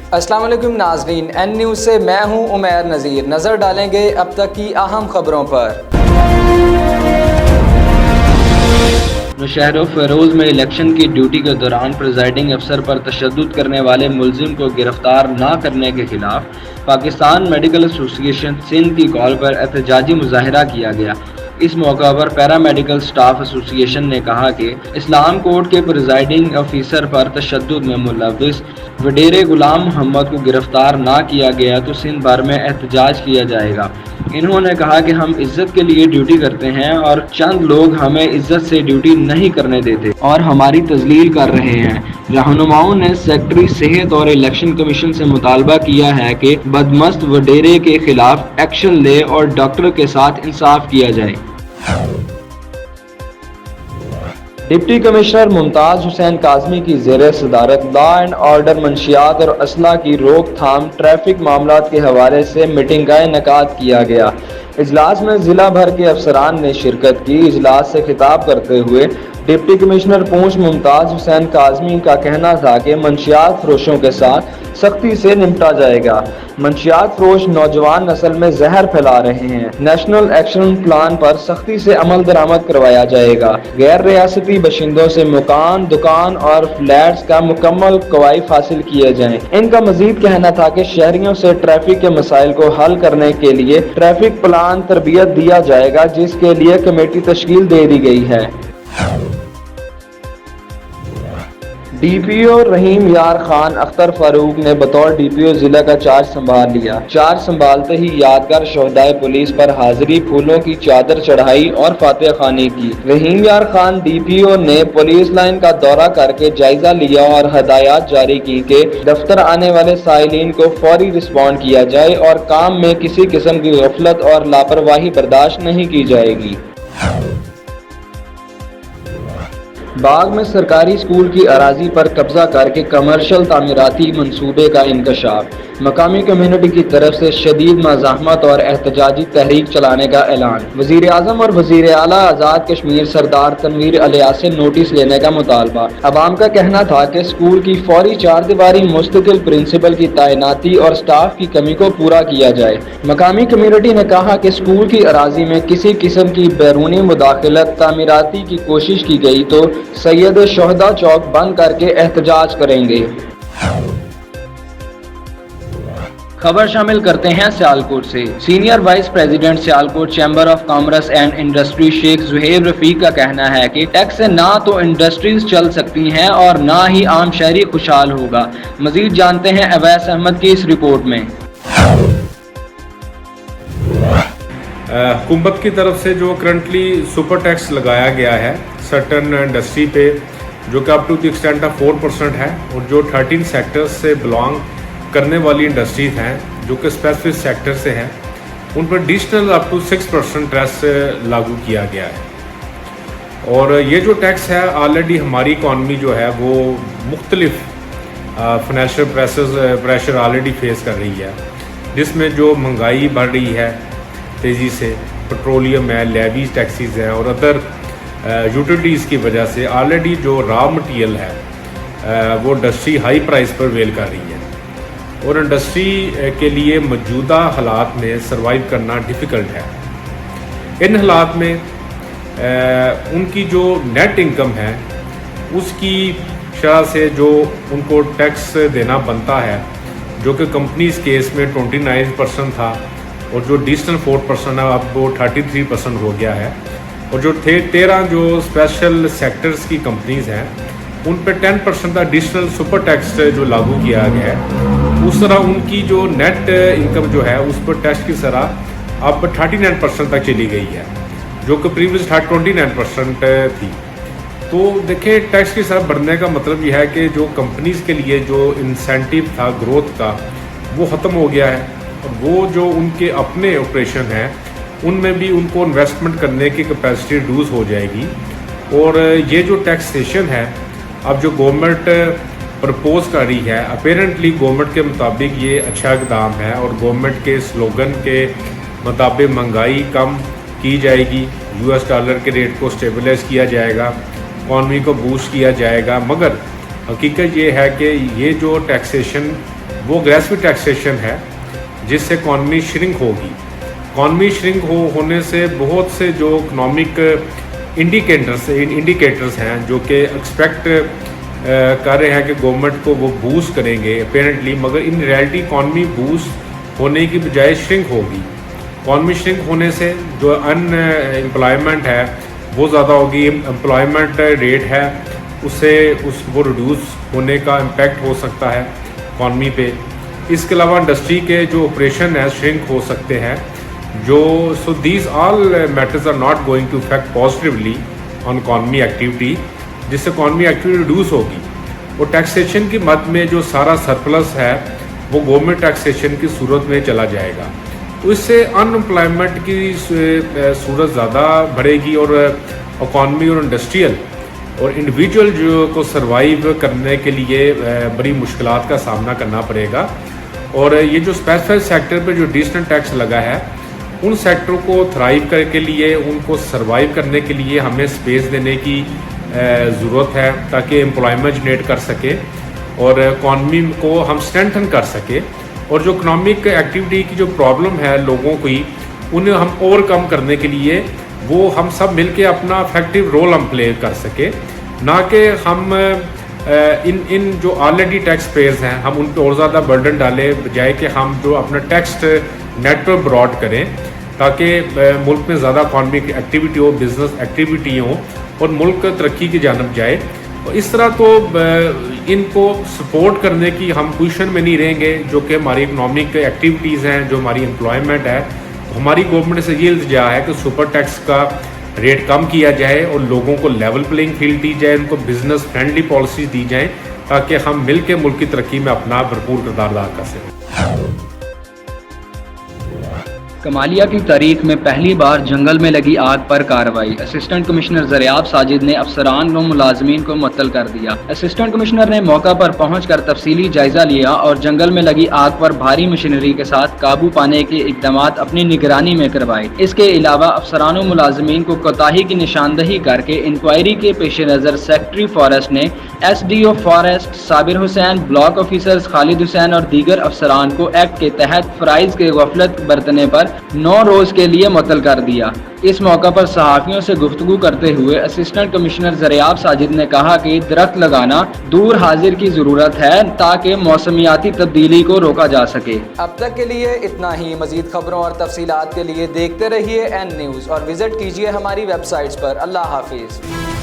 अस्सलाम वालेकुम नाज़रीन, एन न्यूज़ से मैं हूं उमैर नज़ीर। नज़र डालेंगे अब तक की अहम खबरों पर। नौशहरा फेरोज़ में इलेक्शन की ड्यूटी के दौरान प्रिजाइडिंग अफसर पर तशद्दुद करने वाले मुलजिम को गिरफ्तार न करने के खिलाफ पाकिस्तान मेडिकल एसोसिएशन सिंध की कॉल पर एहतजाजी मुजाहरा किया गया। इस मौका पर पैरा मेडिकल स्टाफ एसोसिएशन ने कहा कि इस्लाम कोर्ट के प्रिजाइडिंग ऑफिसर पर तशद्दुद में मुलव्विस वडेरे गुलाम मोहम्मद को गिरफ्तार ना किया गया तो सिंध भर में एहतजाज किया जाएगा। इन्होंने कहा कि हम इज्जत के लिए ड्यूटी करते हैं और चंद लोग हमें इज्जत से ड्यूटी नहीं करने देते और हमारी तजलील कर रहे हैं। रहनुमाओं ने सेक्रेटरी सेहत और इलेक्शन कमीशन से मुतालबा किया है कि बदमस्त वडेरे के खिलाफ एक्शन ले और डॉक्टर के साथ इंसाफ किया जाए। डिप्टी कमिश्नर मुमताज हुसैन काज़मी की ज़ेर सदारत लॉ एंड ऑर्डर, मंशियात और असला की रोकथाम, ट्रैफिक मामलात के हवाले से मीटिंग का इनेकाद किया गया। इजलास में ज़िला भर के अफसरान ने शिरकत की। इजलास से खिताब करते हुए डिप्टी कमिश्नर पूंछ मुमताज हुसैन काज़मी का कहना था कि मंशियात फरोशों के साथ सख्ती से निपटा जाएगा। मंशियात फरोश नौजवान नस्ल में जहर फैला रहे हैं। नेशनल एक्शन प्लान पर सख्ती से अमल दरामद करवाया जाएगा। गैर रियासती बशिंदों से मकान, दुकान और फ्लैट्स का मुकम्मल कवायद हासिल किए जाएं। इनका मजीद कहना था कि शहरियों से ट्रैफिक के मसाइल को हल करने के लिए ट्रैफिक प्लान तरबियत दिया जाएगा, जिसके लिए कमेटी तश्कील दे दी गई है। डीपीओ रहीम यार खान अख्तर फारूक ने बतौर डीपीओ जिला का चार्ज संभाल लिया। चार्ज संभालते ही यादगार शोहदाए पुलिस पर हाजिरी, फूलों की चादर चढ़ाई और फातिहा खानी की। रहीम यार खान डीपीओ ने पुलिस लाइन का दौरा करके जायजा लिया और हदायत जारी की कि दफ्तर आने वाले साइलिन को फौरी रिस्पॉन्ड किया जाए और काम में किसी किस्म की गफलत और लापरवाही बर्दाश्त नहीं की जाएगी। बाग में सरकारी स्कूल की अराजी पर कब्जा करके कमर्शियल तामीराती मंसूबे का इंकशाफ। मकामी कम्युनिटी की तरफ से शदीद मज़ाहमत और एहतजाजी तहरीक चलाने का ऐलान। वज़ीर आज़म और वज़ीर आला आज़ाद कश्मीर सरदार तनवीर अलियास से नोटिस लेने का मुतालबा। अवाम का कहना था कि स्कूल की फौरी चारदीवारी, मुस्तकिल प्रिंसिपल की तैनाती और स्टाफ की कमी को पूरा किया जाए। मकामी कम्युनिटी ने कहा कि स्कूल की अराजी में किसी किस्म की बैरूनी मुदाखलत, तामीराती की कोशिश की गई तो सैयद शोहदा चौक बंद करके एहतजाज करेंगे। खबर शामिल करते हैं सियालकोट से। Senior vice president Sialkot chamber of commerce and industry Sheikh Zuhaib Rafiq का कहना है कि टैक्स से ना तो इंडस्ट्रीज चल सकती हैं और ना ही आम शहरी खुशहाल होगा। मजीद जानते हैं अवैस अहमद की इस रिपोर्ट में। हुकूमत की तरफ से जो करंटली सुपर टैक्स लगाया गया है सर्टन इंडस्ट्री पे, जो कि up to the extent of 4% है, और जो 13 सेक्टर्स से बिलोंग करने वाली इंडस्ट्रीज हैं जो कि स्पेसिफिक सेक्टर से हैं, उन पर एडिशनल अप टू 6% टैक्स लागू किया गया है। और ये जो टैक्स है ऑलरेडी हमारी इकॉनमी जो है वो मुख्तलिफ फाइनेंशियल प्रेशर ऑलरेडी फेस कर रही है, जिसमें जो महंगाई बढ़ रही है तेज़ी से, पेट्रोलियम है, लेवीज टैक्सेस हैं और अदर यूटिलिटीज़ की वजह से ऑलरेडी जो रॉ मटेरियल है वो इंडस्ट्री हाई प्राइस पर वेल कर रही है और इंडस्ट्री के लिए मौजूदा हालात में सर्वाइव करना डिफ़िकल्ट है। इन हालात में उनकी जो नेट इनकम है उसकी शरह से जो उनको टैक्स देना बनता है, जो कि कंपनीज केस में 29% था और जो एडिशनल 4% है अब वो 33% हो गया है। और जो 13 जो स्पेशल सेक्टर्स की कंपनीज़ हैं उन पे 10% का एडिशनल सुपर टैक्स जो लागू किया गया है। उस तरह उनकी जो नेट इनकम जो है उस पर टैक्स की शरह अब 39% तक चली गई है, जो कि प्रीवियस 29% थी। तो देखिए, टैक्स की शरह बढ़ने का मतलब यह है कि जो कंपनीज़ के लिए जो इंसेंटिव था ग्रोथ का वो ख़त्म हो गया है और वो जो उनके अपने ऑपरेशन हैं उनमें भी उनको इन्वेस्टमेंट करने की कैपेसिटी रिड्यूस हो जाएगी। और ये जो टैक्सेशन है अब जो गवर्नमेंट प्रपोज कर रही है, अपेरेंटली गवर्नमेंट के मुताबिक ये अच्छा इक़दाम है और गवर्नमेंट के स्लोगन के मुताबिक महंगाई कम की जाएगी, US डॉलर के रेट को स्टेबलाइज किया जाएगा, इकॉनमी को बूस्ट किया जाएगा। मगर हकीकत ये है कि ये जो टैक्सेशन वो अग्रेसिव टैक्सेशन है, जिससे इकॉनमी श्रिंक होगी। इकॉनमी श्रिंक होने से बहुत से जो इकनॉमिक इंडिकेटर्स हैं जो कि एक्सपेक्ट कर रहे हैं कि गवर्नमेंट को वो बूस्ट करेंगे अपेरेंटली, मगर इन रियलिटी इकॉनमी बूस्ट होने की बजाय श्रिंक होगी। इकॉनमी श्रिंक होने से जो अनएम्प्लॉयमेंट है वो ज़्यादा होगी, एम्प्लॉयमेंट रेट है वो रिड्यूस होने का इम्पैक्ट हो सकता है इकॉनमी पे। इसके अलावा इंडस्ट्री के जो ऑपरेशन है श्रिंक हो सकते हैं, so these all matters are not going to effect positively on economy activity, जिससे इकॉनमी एक्टिविटी रिड्यूस होगी। और टैक्सेशन की मद में जो सारा सरप्लस है वो गवर्नमेंट टैक्सेशन की सूरत में चला जाएगा, तो इससे अनएम्प्लॉयमेंट की सूरत ज़्यादा बढ़ेगी और इकॉनमी और इंडस्ट्रियल और इंडिविजुअल जो को सर्वाइव करने के लिए बड़ी मुश्किलात का सामना करना पड़ेगा। और ये जो स्पेसिफाइड सेक्टर पे जो एडिशनल टैक्स लगा है, उन सेक्टरों को थ्राइव करने के लिए, उनको सर्वाइव करने के लिए हमें स्पेस देने की ज़रूरत है, ताकि एम्प्लॉयमेंट जनरेट कर सके और इकॉनमी को हम स्ट्रेंथन कर सके। और जो इकोनॉमिक एक्टिविटी की जो प्रॉब्लम है लोगों की, उन्हें हम ओवरकम करने के लिए वो हम सब मिलके अपना इफेक्टिव रोल हम प्ले कर सके, ना कि हम इन जो ऑलरेडी टैक्स पेयर्स हैं हम उन पर और ज़्यादा बर्डन डालें, बजाय कि हम जो अपना टैक्स नेटवर्क ब्रॉड करें, ताकि मुल्क में ज़्यादा इकॉनमिक एक्टिविटी हो, बिजनेस एक्टिविटी हो और मुल्क तरक्की की जानब जाए। और इस तरह तो इनको सपोर्ट करने की हम पोजीशन में नहीं रहेंगे, जो कि हमारी इकनॉमिक एक्टिविटीज़ हैं, जो हमारी एम्प्लॉयमेंट है। हमारी गवर्नमेंट से ये इल्तिजा है कि सुपर टैक्स का रेट कम किया जाए और लोगों को लेवल प्लेइंग फील्ड दी जाए, उनको बिजनेस फ्रेंडली पॉलिसीज़ दी जाएँ, ताकि हम मिल के मुल्क की तरक्की में अपना भरपूर किरदार अदा कर सकें। कमालिया की तारीख में पहली बार जंगल में लगी आग पर कार्रवाई। असिस्टेंट कमिश्नर ज़रियाब साजिद ने अफसरान व मुलाजमीन को मुअत्तल कर दिया। असिस्टेंट कमिश्नर ने मौका पर पहुंचकर तफसीली जायजा लिया और जंगल में लगी आग पर भारी मशीनरी के साथ काबू पाने के इक़दामात अपनी निगरानी में करवाए। इसके अलावा अफसरान व मुलाजमीन को कोताही की निशानदही करके इंक्वायरी के पेश नज़र सेक्रेटरी फॉरेस्ट ने SDO forest Sabir Hussain, block officers Khalid Hussain और दीगर अफसरान को एक्ट के तहत फ़राइज़ के गफलत बरतने पर 9 रोज़ के लिए मुअत्तल कर दिया। इस मौका पर सहाफ़ियों से गुफ्तगू करते हुए असिस्टेंट कमिश्नर ज़रियाब साजिद ने कहा कि दरख्त लगाना दूर हाजिर की ज़रूरत है, ताकि मौसमियाती तब्दीली को रोका जा सके। अब तक के लिए इतना ही। मज़ीद खबरों और तफसीलात के लिए देखते रहिए N News और विज़िट कीजिए हमारी वेबसाइट्स पर। अल्लाह हाफिज़।